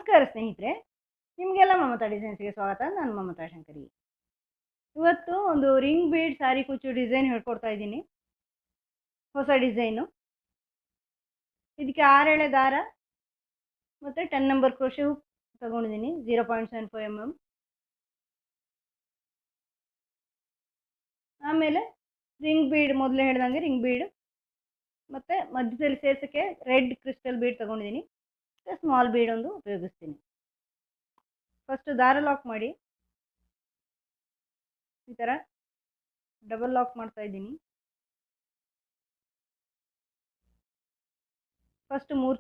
ನಮಸ್ಕಾರ ಸ್ನೇಹಿತರೆ, ನಿಮಗೆಲ್ಲ ಮಮತಾ ಡಿಸೈನ್ಸ್ಗೆ ಸ್ವಾಗತ. ನಾನು ಮಮತಾ ಶಂಕರಿ. ಇವತ್ತು ಒಂದು ರಿಂಗ್ ಬೀಡ್ ಸಾರಿ ಕುಚ್ಚು ಡಿಸೈನ್ ಹೇಳ್ಕೊಡ್ತಾ ಇದ್ದೀನಿ. ಹೊಸ ಡಿಸೈನು. ಇದಕ್ಕೆ 6 ಎಳೆ ದಾರ ಮತ್ತು 10 ನಂಬರ್ ಕ್ರೋಶೆ ಹುಕ್ ತಗೊಂಡಿದ್ದೀನಿ. 0.75 mm. ಆಮೇಲೆ ರಿಂಗ್ ಬೀಡ್, ಮೊದಲೇ ಹೇಳ್ದಂಗೆ ರಿಂಗ್ ಬೀಡ್ ಮತ್ತು ಮಧ್ಯದಲ್ಲಿ ಸೇರ್ಸೋಕ್ಕೆ ರೆಡ್ ಕ್ರಿಸ್ಟಲ್ ಬೀಡ್ ತಗೊಂಡಿದ್ದೀನಿ. ಮತ್ತು ಸ್ಮಾಲ್ ಬೀಡ್ ಒಂದು ಉಪಯೋಗಿಸ್ತೀನಿ. ಫಸ್ಟ್ ದಾರ ಲಾಕ್ ಮಾಡಿ ಈ ಥರ ಡಬಲ್ ಲಾಕ್ ಮಾಡ್ತಾ ಇದ್ದೀನಿ. ಫಸ್ಟ್ 3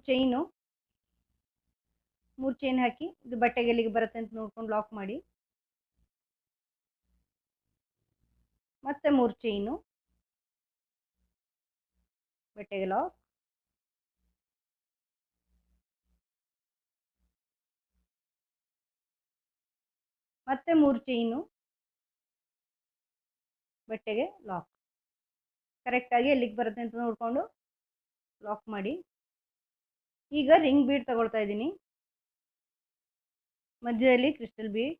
ಚೈನ್ ಹಾಕಿ ಇದು ಬಟ್ಟೆಗೆ ಎಲ್ಲಿಗೆ ಬರುತ್ತೆ ಅಂತ ನೋಡ್ಕೊಂಡು ಲಾಕ್ ಮಾಡಿ. ಮತ್ತೆ 3 ಚೈನು ಬಟ್ಟೆಗೆ ಲಾಕ್. ಮತ್ತೆ 3 ಚೈನು ಬಟ್ಟೆಗೆ ಲಾಕ್. ಕರೆಕ್ಟಾಗಿ ಎಲ್ಲಿಗೆ ಬರುತ್ತೆ ಅಂತ ನೋಡಿಕೊಂಡು ಲಾಕ್ ಮಾಡಿ. ಈಗ ರಿಂಗ್ ಬೀಡ್ ತಗೊಳ್ತಾ ಇದ್ದೀನಿ. ಮಧ್ಯದಲ್ಲಿ ಕ್ರಿಸ್ಟಲ್ ಬೀಡ್,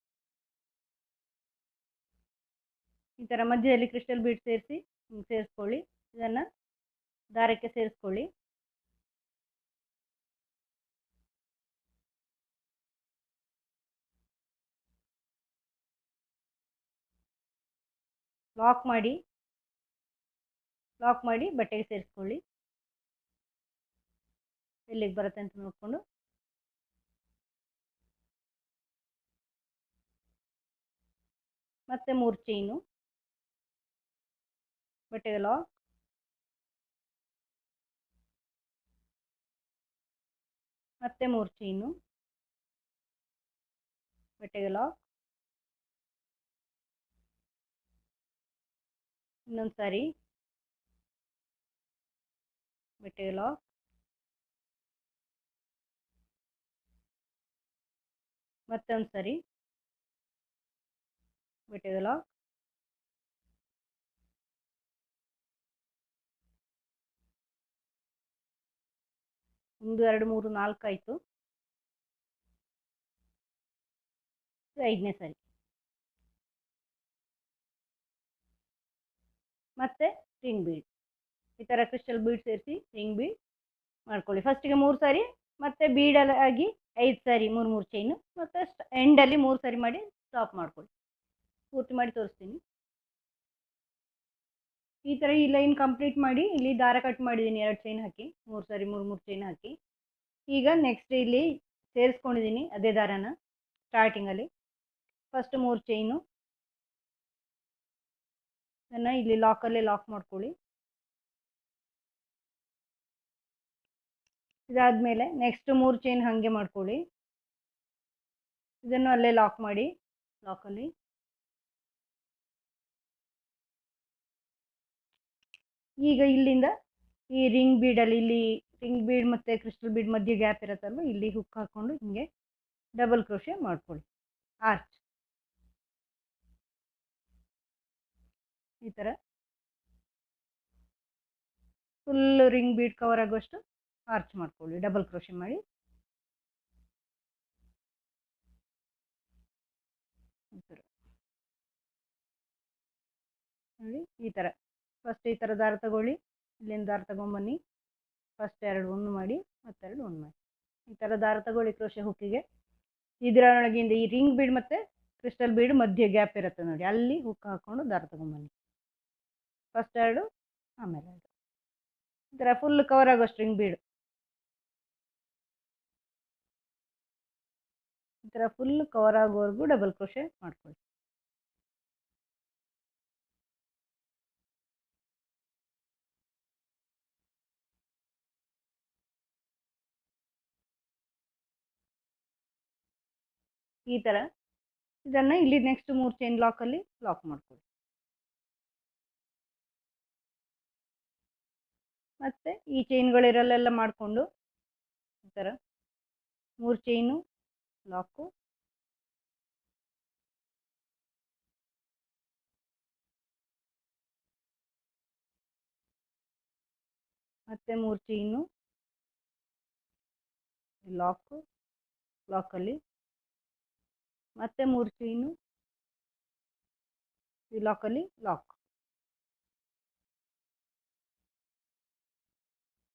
ಈ ಥರ ಮಧ್ಯದಲ್ಲಿ ಕ್ರಿಸ್ಟಲ್ ಬೀಡ್ ಸೇರಿಸ್ಕೊಳ್ಳಿ. ಇದನ್ನು ದಾರಕ್ಕೆ ಸೇರಿಸ್ಕೊಳ್ಳಿ. ಲಾಕ್ ಮಾಡಿ ಬಟ್ಟೆಗೆ ಸೇರಿಸ್ಕೊಳ್ಳಿ. ಎಲ್ಲಿಗೆ ಬರುತ್ತೆ ಅಂತ ನೋಡಿಕೊಂಡು ಮತ್ತೆ 3 ಚೈನು ಬಟ್ಟೆಗೆ ಲಾಕ್. ಮತ್ತೆ 3 ಚೈನು ಬಟ್ಟೆಗೆ ಲಾಕ್. ಇನ್ನೊಂದು ಸಾರಿ ಬಟ್ಟೆಗೆ ಲಾಕ್. ಮತ್ತೊಂದು ಸಾರಿ ಬಟ್ಟೆಗೆ ಲಾಕ್. ಒಂದು 2 3 4 ಆಯಿತು. 5ನೇ ಸಾರಿ ಮತ್ತೆ ರಿಂಗ್ ಬೀಡ್. ಈ ಥರ ಕ್ರಿಸ್ಟಲ್ ಬೀಡ್ ಸೇರಿಸಿ ರಿಂಗ್ ಬೀಡ್ ಮಾಡ್ಕೊಳ್ಳಿ. ಫಸ್ಟಿಗೆ 3 ಸಾರಿ ಮತ್ತೆ ಬೀಡಾಗಿ 5 ಸಾರಿ 3 ಚೈನು ಮತ್ತು ಎಂಡಲ್ಲಿ 3 ಸಾರಿ ಮಾಡಿ ಸ್ಟಾಪ್ ಮಾಡ್ಕೊಳ್ಳಿ. ಪೂರ್ತಿ ಮಾಡಿ ತೋರಿಸ್ತೀನಿ. ಈ ಥರ ಈ ಲೈನ್ ಕಂಪ್ಲೀಟ್ ಮಾಡಿ ಇಲ್ಲಿ ದಾರ ಕಟ್ ಮಾಡಿದ್ದೀನಿ 2 ಚೈನ್ ಹಾಕಿ 3 ಸಾರಿ 3 ಚೈನ್ ಹಾಕಿ. ಈಗ ನೆಕ್ಸ್ಟ್ ಇಲ್ಲಿ ಸೇರಿಸ್ಕೊಂಡಿದ್ದೀನಿ ಅದೇ ದಾರನ ಸ್ಟಾರ್ಟಿಂಗಲ್ಲಿ. ಫಸ್ಟ್ 3 ಚೈನು ಇದನ್ನು ಇಲ್ಲಿ ಲಾಕಲ್ಲೇ ಲಾಕ್ ಮಾಡ್ಕೊಳ್ಳಿ. ಇದಾದಮೇಲೆ ನೆಕ್ಸ್ಟ್ 3 ಚೈನ್ ಹಾಗೆ ಮಾಡ್ಕೊಳ್ಳಿ. ಇದನ್ನು ಅಲ್ಲೇ ಲಾಕ್ ಮಾಡಿ ಲಾಕಲ್ಲಿ. ಈಗ ಇಲ್ಲಿಂದ ಈ ರಿಂಗ್ ಬೀಡಲ್ಲಿ ಇಲ್ಲಿ ರಿಂಗ್ ಬೀಡ್ ಮತ್ತು ಕ್ರಿಸ್ಟಲ್ ಬೀಡ್ ಮಧ್ಯೆ ಗ್ಯಾಪ್ ಇರುತ್ತಲ್ವ, ಇಲ್ಲಿ ಹುಕ್ ಹಾಕ್ಕೊಂಡು ಹಿಂಗೆ ಡಬಲ್ ಕ್ರೋಶೆ ಮಾಡ್ಕೊಳ್ಳಿ. ಆರ್ಚ್ ಈ ಥರ ಫುಲ್ ರಿಂಗ್ ಬೀಡ್ ಕವರ್ ಆಗೋಷ್ಟು ಆರ್ಚ್ ಮಾಡ್ಕೊಳ್ಳಿ. ಡಬಲ್ ಕ್ರೋಶೆ ಮಾಡಿ ನೋಡಿ ಈ ಥರ. ಫಸ್ಟ್ ಈ ಥರ ದಾರ ತಗೊಳ್ಳಿ, ಇಲ್ಲಿಂದ ದಾರ ತಗೊಂಬನ್ನಿ. ಫಸ್ಟ್ 2 1 ಮಾಡಿ ಮತ್ತೆರಡು 1 ಮಾಡಿ. ಈ ಥರ ದಾರ ತಗೊಳ್ಳಿ ಕ್ರೋಶೆ ಹುಕ್ಕಿಗೆ. ಇದರೊಳಗಿಂದ ಈ ರಿಂಗ್ ಬೀಡ್ ಮತ್ತು ಕ್ರಿಸ್ಟಲ್ ಬೀಡ್ ಮಧ್ಯೆ ಗ್ಯಾಪ್ ಇರುತ್ತೆ ನೋಡಿ, ಅಲ್ಲಿ ಹುಕ್ ಹಾಕ್ಕೊಂಡು ದಾರ ತಗೊಂಬನ್ನಿ. ಫಸ್ಟ್ 2 ಆಮೇಲೆ 2 ಈ ಥರ ಫುಲ್ ಕವರ್ ಆಗೋಷ್ಟು ರಿಂಗ್ ಬೀಡ್. ಈ ಥರ ಫುಲ್ ಕವರ್ ಆಗೋವರೆಗೂ ಡಬಲ್ ಕ್ರೋಶೆ ಮಾಡ್ಕೊಳ್ಳಿ. ಈ ಥರ ಇದನ್ನು ಇಲ್ಲಿ ನೆಕ್ಸ್ಟ್ 3 ಚೈನ್ ಲಾಕಲ್ಲಿ ಲಾಕ್ ಮಾಡ್ಕೊಳ್ಳಿ. ಮತ್ತು ಈ ಚೈನ್ಗಳಿರಲ್ಲೆಲ್ಲ ಮಾಡಿಕೊಂಡು ಈ ಥರ 3 ಚೈನು ಲಾಕು, ಮತ್ತು 3 ಚೈನು ಲಾಕು, ಲಾಕಲ್ಲಿ, ಮತ್ತೆ 3 ಚೈನು ಈ ಲಾಕಲ್ಲಿ ಲಾಕ್.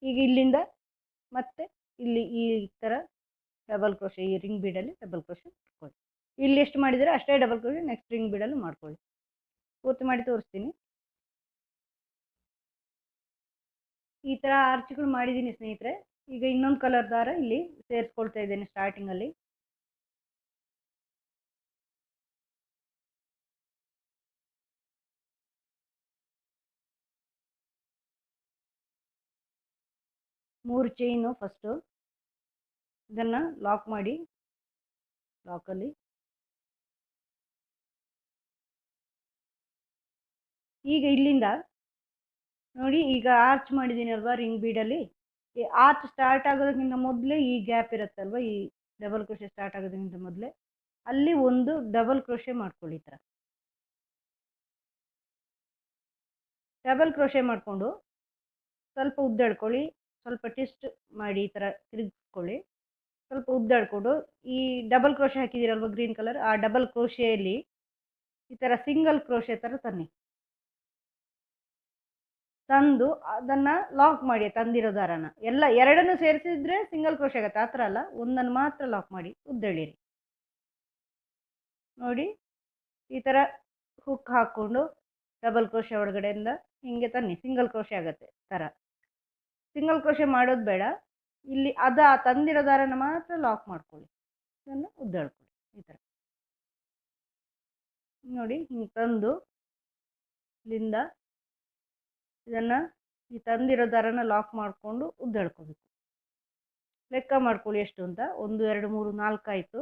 ಈಗ ಇಲ್ಲಿಂದ ಮತ್ತೆ ಇಲ್ಲಿ ಈ ಥರ ಡಬಲ್ ಕ್ರೋಶೆ, ಈ ರಿಂಗ್ ಬೀಡಲ್ಲಿ ಡಬಲ್ ಕ್ರೋಶೆ ಮಾಡ್ಕೊಳ್ಳಿ. ಇಲ್ಲಿ ಎಷ್ಟು ಮಾಡಿದರೆ ಅಷ್ಟೇ ಡಬಲ್ ಕ್ರೋಶೆ ನೆಕ್ಸ್ಟ್ ರಿಂಗ್ ಬೀಡಲ್ಲೂ ಮಾಡ್ಕೊಳ್ಳಿ. ಪೂರ್ತಿ ಮಾಡಿ ತೋರಿಸ್ತೀನಿ. ಈ ಥರ ಆರ್ಚ್ಗಳು ಮಾಡಿದ್ದೀನಿ ಸ್ನೇಹಿತರೆ. ಈಗ ಇನ್ನೊಂದು ಕಲರ್ ದಾರ ಇಲ್ಲಿ ಸೇರಿಸ್ಕೊಳ್ತಾ ಇದ್ದೇನೆ ಸ್ಟಾರ್ಟಿಂಗಲ್ಲಿ. ಮೂರು ಚೈನು ಫಸ್ಟು ಇದನ್ನು ಲಾಕ್ ಮಾಡಿ, ಲಾಕಲ್ಲಿ ಈಗ ಇಲ್ಲಿಂದ ನೋಡಿ, ಈಗ ಆರ್ಚ್ ಮಾಡಿದ್ದೀನಿ ಅಲ್ವಾ ರಿಂಗ್ ಬೀಡಲ್ಲಿ. ಈ ಆರ್ಚ್ ಸ್ಟಾರ್ಟ್ ಆಗೋದಕ್ಕಿಂತ ಮೊದಲೇ ಈ ಗ್ಯಾಪ್ ಇರುತ್ತಲ್ವ, ಈ ಡಬಲ್ ಕ್ರೋಶೆ ಸ್ಟಾರ್ಟ್ ಆಗೋದಕ್ಕಿಂತ ಮೊದಲೇ ಅಲ್ಲಿ ಒಂದು ಡಬಲ್ ಕ್ರೋಶೆ ಮಾಡ್ಕೊಳ್ಳಿ. ಈ ಥರ ಡಬಲ್ ಕ್ರೋಶೆ ಮಾಡಿಕೊಂಡು ಸ್ವಲ್ಪ ಉದ್ದ ಎಳ್ಕೊಳ್ಳಿ, ಸ್ವಲ್ಪ ಟ್ವಿಸ್ಟ್ ಮಾಡಿ ಈ ಥರ ತಿರುಗಿಸ್ಕೊಳ್ಳಿ. ಸ್ವಲ್ಪ ಉದ್ದ ಎಳ್ಕೊಂಡು ಈ ಡಬಲ್ ಕ್ರೋಶೆ ಹಾಕಿದ್ದೀರಲ್ವ ಗ್ರೀನ್ ಕಲರ್, ಆ ಡಬಲ್ ಕ್ರೋಶೆಯಲ್ಲಿ ಈ ಥರ ಸಿಂಗಲ್ ಕ್ರೋಶೆ ಥರ ತನ್ನಿ. ತಂದು ಅದನ್ನು ಲಾಕ್ ಮಾಡಿ, ತಂದಿರೋ ದಾರನ ಎಲ್ಲ ಎರಡನ್ನು ಸೇರಿಸಿದ್ರೆ ಸಿಂಗಲ್ ಕ್ರೋಶೆ ಆಗುತ್ತೆ. ಆ ಥರ ಅಲ್ಲ, ಒಂದನ್ನು ಮಾತ್ರ ಲಾಕ್ ಮಾಡಿ ಉದ್ದೆಳೀರಿ. ನೋಡಿ ಈ ಥರ ಹುಕ್ ಹಾಕ್ಕೊಂಡು ಡಬಲ್ ಕ್ರೋಶೆ ಒಳಗಡೆಯಿಂದ ಹಿಂಗೆ ತನ್ನಿ, ಸಿಂಗಲ್ ಕ್ರೋಶೆ ಆಗುತ್ತೆ. ಥರ ಸಿಂಗಲ್ ಕ್ರೋಶೆ ಮಾಡೋದು ಬೇಡ, ಇಲ್ಲಿ ತಂದಿರೋ ದಾರನ ಮಾತ್ರ ಲಾಕ್ ಮಾಡ್ಕೊಳ್ಳಿ, ಇದನ್ನು ಉದ್ದೆಳ್ಕೊಳ್ಳಿ. ಈ ಥರ ನೋಡಿ ಹಿಂಗೆ ತಂದು ಇಲ್ಲಿಂದ ಇದನ್ನು ಈ ತಂದಿರೋ ದಾರನ ಲಾಕ್ ಮಾಡಿಕೊಂಡು ಉದ್ದೆಳ್ಕೋಬೇಕು. ಲೆಕ್ಕ ಮಾಡ್ಕೊಳ್ಳಿ ಎಷ್ಟು ಅಂತ. 1 2 3 4 ಆಯಿತು.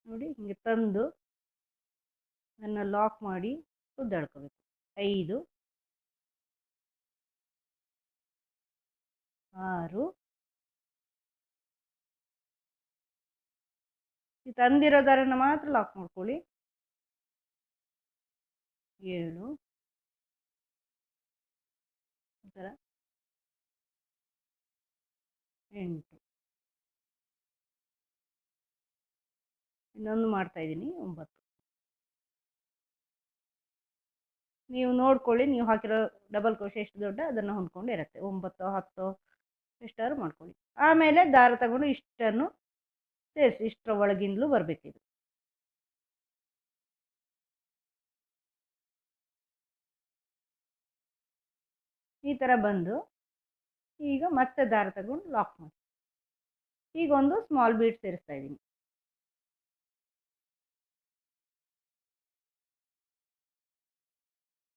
ನೋಡಿ ಹಿಂಗೆ ತಂದು ಅದನ್ನು ಲಾಕ್ ಮಾಡಿ ಉದ್ದೆಳ್ಕೋಬೇಕು. 5 6 ಈ ತಂದಿರೋ ದಾರನ ಮಾತ್ರ ಲಾಕ್ ಮಾಡ್ಕೊಳ್ಳಿ. 7 ಈ ಥರ 8 ಇನ್ನೊಂದು ಮಾಡ್ತಾ ಇದ್ದೀನಿ 9. ನೀವು ನೋಡ್ಕೊಳ್ಳಿ, ನೀವು ಹಾಕಿರೋ ಡಬಲ್ ಕ್ರೋಶೆ ಎಷ್ಟು ದೊಡ್ಡ ಅದನ್ನು ಹೊಂದ್ಕೊಂಡು ಇರುತ್ತೆ. 9 10 ಎಷ್ಟಾದ್ರು ಮಾಡ್ಕೊಳ್ಳಿ. ಆಮೇಲೆ ದಾರ ತಗೊಂಡು ಇಷ್ಟನ್ನು ಸೇರಿಸಿ, ಇಷ್ಟರ ಒಳಗಿಂದಲೂ ಬರಬೇಕಿದು. ಈ ಥರ ಬಂದು ಈಗ ಮತ್ತೆ ದಾರ ತಗೊಂಡು ಲಾಕ್ ಮಾಡಿ. ಈಗ ಒಂದು ಸ್ಮಾಲ್ ಬೀಡ್ ಸೇರಿಸ್ತಾ ಇದ್ದೀನಿ.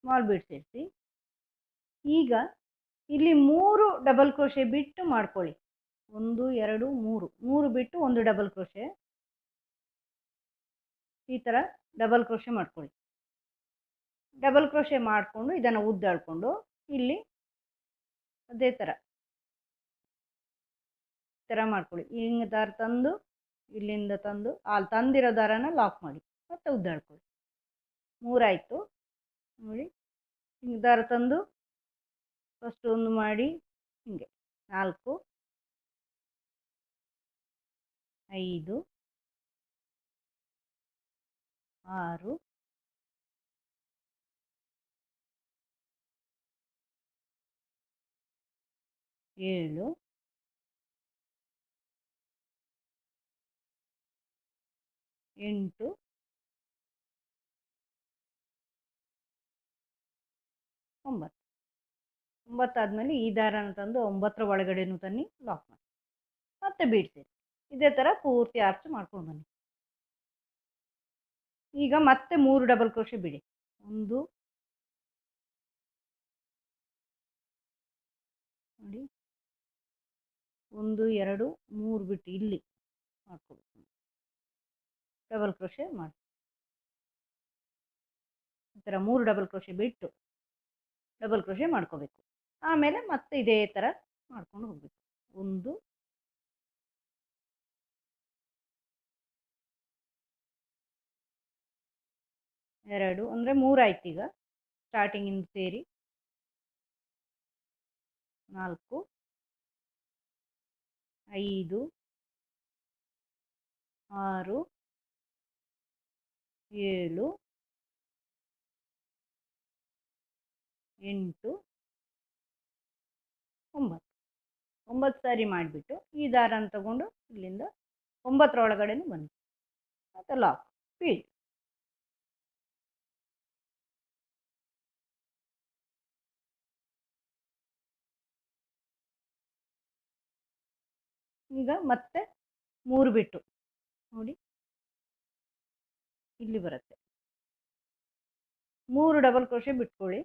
ಸ್ಮಾಲ್ ಬೀಡ್ ಸೇರಿಸಿ ಈಗ ಇಲ್ಲಿ 3 ಡಬಲ್ ಕ್ರೋಶೆ ಬಿಟ್ಟು ಮಾಡ್ಕೊಳ್ಳಿ. 1 2 3 ಬಿಟ್ಟು ಒಂದು ಡಬಲ್ ಕ್ರೋಶೆ, ಈ ಥರ ಡಬಲ್ ಕ್ರೋಶೆ ಮಾಡ್ಕೊಳ್ಳಿ. ಡಬಲ್ ಕ್ರೋಶೆ ಮಾಡಿಕೊಂಡು ಇದನ್ನು ಉದ್ದ ಎಳ್ಕೊಂಡು ಇಲ್ಲಿ ಅದೇ ಥರ ಮಾಡ್ಕೊಳ್ಳಿ. ಹಿಂಗೆ ದಾರ ತಂದು ಇಲ್ಲಿಂದ ತಂದು ಅಲ್ಲಿ ತಂದಿರೋ ದಾರನ ಲಾಕ್ ಮಾಡಿ ಮತ್ತೆ ಉದ್ದ ಎಳ್ಕೊಳ್ಳಿ. 3 ಆಯಿತು. ನೋಡಿ ಹಿಂಗೆ ದಾರ ತಂದು ಫಸ್ಟ್ ಒಂದು ಮಾಡಿ ಹಿಂಗೆ 4 5 6 7 8 9. 9 ಆದಮೇಲೆ ಈ ದಾರನ ತಂದು 9ರ ಒಳಗಡೆನೂ ತನ್ನಿ, ಲಾಕ್ ಮಾಡಿ ಮತ್ತೆ ಬೀಡ್ ಸೇರಿ ಇದೇ ಥರ ಪೂರ್ತಿ ಆರ್ಚ್ ಮಾಡ್ಕೊಂಡು ಬನ್ನಿ. ಈಗ ಮತ್ತೆ 3 ಡಬಲ್ ಕ್ರೋಶೆ ಬಿಡಿ. 1 ನೋಡಿ 1 2 3 ಬಿಟ್ಟು ಇಲ್ಲಿ ಮಾಡ್ಕೋಬೇಕು. ಡಬಲ್ ಕ್ರೋಶೆ ಮಾಡಿ ಈ ಥರ 3 ಡಬಲ್ ಕ್ರೋಶೆ ಬಿಟ್ಟು ಡಬಲ್ ಕ್ರೋಶೆ ಮಾಡ್ಕೋಬೇಕು. ಆಮೇಲೆ ಮತ್ತೆ ಇದೇ ಥರ ಮಾಡ್ಕೊಂಡು ಹೋಗಬೇಕು. 1 2 ಅಂದರೆ 3 ಆಯ್ತು. ಈಗ ಸ್ಟಾರ್ಟಿಂಗಿಂದ ಸೇರಿ 4 5 6 7 8 9 9 ಸಾರಿ ಮಾಡಿಬಿಟ್ಟು ಈ ದಾರನ ತಗೊಂಡು ಇಲ್ಲಿಂದ 9ರ ಒಳಗಡೆನೂ ಬನ್ನಿ ಮತ್ತು ಲಾಕ್ ಫೀಡ್. ಈಗ ಮತ್ತೆ 3 ಬಿಟ್ಟು ನೋಡಿ ಇಲ್ಲಿ ಬರುತ್ತೆ 3 ಡಬಲ್ ಕ್ರೋಶೆ ಬಿಟ್ಕೊಳ್ಳಿ,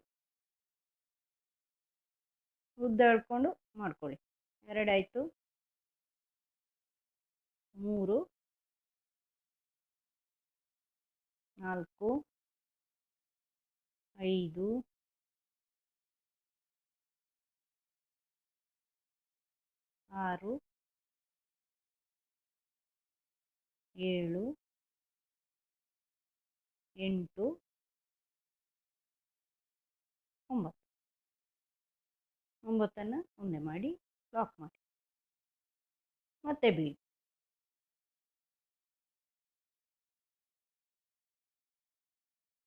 ಉದ್ದ ಎಳ್ಕೊಂಡು ಮಾಡ್ಕೊಳ್ಳಿ. 2 ಆಯಿತು, 3 4 5 6 7 8 9 9ನ್ನು ಒಂದೇ ಮಾಡಿ ಲಾಕ್ ಮಾಡಿ ಮತ್ತೆ ಬೀಡಿ.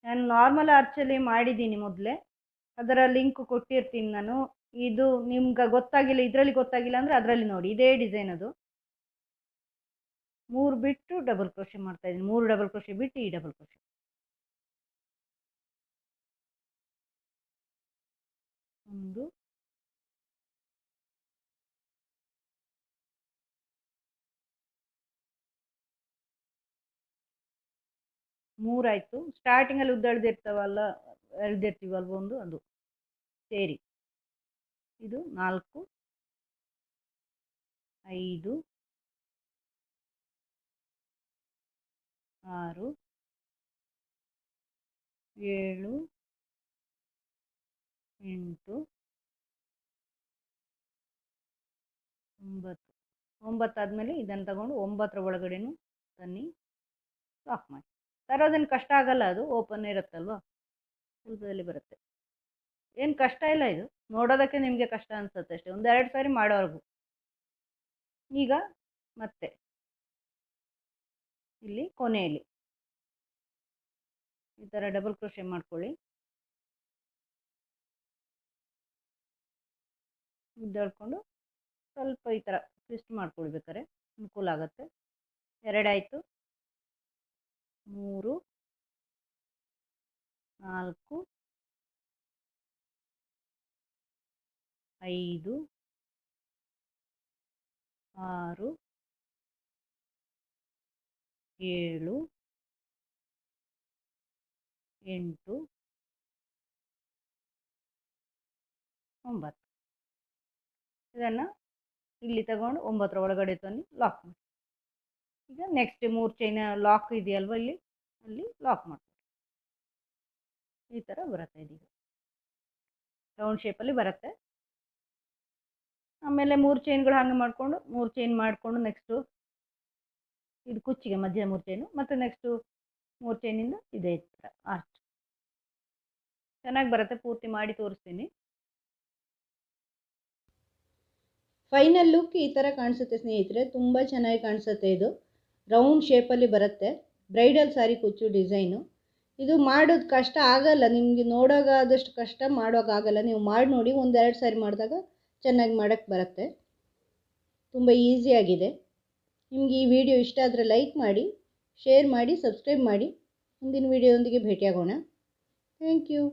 ನಾನು ನಾರ್ಮಲ್ ಆರ್ಚಲ್ಲಿ ಮಾಡಿದ್ದೀನಿ ಮೊದಲೇ, ಅದರ ಲಿಂಕ್ ಕೊಟ್ಟಿರ್ತೀನಿ ನಾನು. ಇದು ನಿಮ್ಗೆ ಗೊತ್ತಾಗಿಲ್ಲ, ಇದರಲ್ಲಿ ಗೊತ್ತಾಗಿಲ್ಲ ಅಂದರೆ ಅದರಲ್ಲಿ ನೋಡಿ, ಇದೇ ಡಿಸೈನ್ ಅದು. 3 ಬಿಟ್ಟು ಡಬಲ್ ಕ್ರೋಶೆ ಮಾಡ್ತಾ ಇದ್ದೀನಿ, 3 ಡಬಲ್ ಕ್ರೋಶೆ ಬಿಟ್ಟು ಈ ಡಬಲ್ ಕ್ರೋಶೆ 1 3 ಆಯಿತು. ಸ್ಟಾರ್ಟಿಂಗಲ್ಲಿ ಉದ್ದ ಎಳ್ದಿರ್ತೀವಲ್ವ ಒಂದು, ಅದು ಸೇರಿ ಇದು 4 5 6 7 8 9 9 ಆದಮೇಲೆ ಇದನ್ನು ತಗೊಂಡು 9ರ ಒಳಗಡೆನೂ ತನ್ನಿ, ಲಾಕ್ ಮಾಡಿ. ತರೋದೇನು ಕಷ್ಟ ಆಗಲ್ಲ, ಅದು ಓಪನ್ ಇರುತ್ತಲ್ವ, ಸ್ವಲ್ಪದಲ್ಲಿ ಬರುತ್ತೆ. ಏನು ಕಷ್ಟ ಇಲ್ಲ, ಇದು ನೋಡೋದಕ್ಕೆ ನಿಮಗೆ ಕಷ್ಟ ಅನಿಸುತ್ತೆ ಅಷ್ಟೇ, 1-2 ಸಾರಿ ಮಾಡೋವರೆಗೂ. ಈಗ ಮತ್ತೆ ಇಲ್ಲಿ ಕೊನೆಯಲ್ಲಿ ಈ ಥರ ಡಬಲ್ ಕ್ರೋಶೆ ಮಾಡ್ಕೊಳ್ಳಿ, ಉದ್ದಾಡ್ಕೊಂಡು ಸ್ವಲ್ಪ ಈ ಥರ ಟ್ವಿಸ್ಟ್ ಮಾಡ್ಕೊಳ್ಬೇಕಾರೆ ಅನುಕೂಲ ಆಗುತ್ತೆ. 2 ಆಯಿತು, 3 4 5 6 7 8 9 ಇದನ್ನು ಇಲ್ಲಿ ತಗೊಂಡು 9ರ ಒಳಗಡೆ ತಂದು ಲಾಕ್ ಮಾಡಿ. ಈಗ ನೆಕ್ಸ್ಟ್ 3 ಚೈನ್ ಲಾಕ್ ಇದೆಯಲ್ವ ಇಲ್ಲಿ, ಅಲ್ಲಿ ಲಾಕ್ ಮಾಡಿ. ಈ ಥರ ಬರುತ್ತೆ, ಇದೀಗ ರೌಂಡ್ ಶೇಪಲ್ಲಿ ಬರುತ್ತೆ. ಆಮೇಲೆ 3 ಚೈನ್ಗಳು ಹಾಗೆ ಮಾಡಿಕೊಂಡು 3 ಚೈನ್ ಮಾಡಿಕೊಂಡು ನೆಕ್ಸ್ಟು ಇದು ಕುಚ್ಚಿಗೆ ಮಧ್ಯ 3 ಚೈನು, ಮತ್ತು ನೆಕ್ಸ್ಟು 3 ಚೈನಿಂದ ಇದೇ ಥರ ಆರ್ಚ್ ಚೆನ್ನಾಗಿ ಬರುತ್ತೆ. ಪೂರ್ತಿ ಮಾಡಿ ತೋರಿಸ್ತೀನಿ. ಫೈನಲ್ ಲುಕ್ ಈ ಥರ ಕಾಣಿಸುತ್ತೆ ಸ್ನೇಹಿತರೆ, ತುಂಬ ಚೆನ್ನಾಗಿ ಕಾಣಿಸುತ್ತೆ. ಇದು ರೌಂಡ್ ಶೇಪಲ್ಲಿ ಬರುತ್ತೆ, ಬ್ರೈಡಲ್ ಸಾರಿ ಕುಚ್ಚು ಡಿಸೈನು. ಇದು ಮಾಡೋದು ಕಷ್ಟ ಆಗಲ್ಲ, ನಿಮಗೆ ನೋಡೋಕ್ಕಾದಷ್ಟು ಕಷ್ಟ ಮಾಡೋಕ್ಕಾಗಲ್ಲ. ನೀವು ಮಾಡಿ ನೋಡಿ, 1-2 ಸಾರಿ ಮಾಡಿದಾಗ ಚೆನ್ನಾಗಿ ಮಾಡೋಕ್ಕೆ ಬರುತ್ತೆ. ತುಂಬ ಈಸಿಯಾಗಿದೆ. ನಿಮಗೆ ಈ ವಿಡಿಯೋ ಇಷ್ಟ ಆದರೆ ಲೈಕ್ ಮಾಡಿ, ಶೇರ್ ಮಾಡಿ, ಸಬ್ಸ್ಕ್ರೈಬ್ ಮಾಡಿ. ಮುಂದಿನ ವಿಡಿಯೋದೊಂದಿಗೆ ಭೇಟಿಯಾಗೋಣ. Thank you.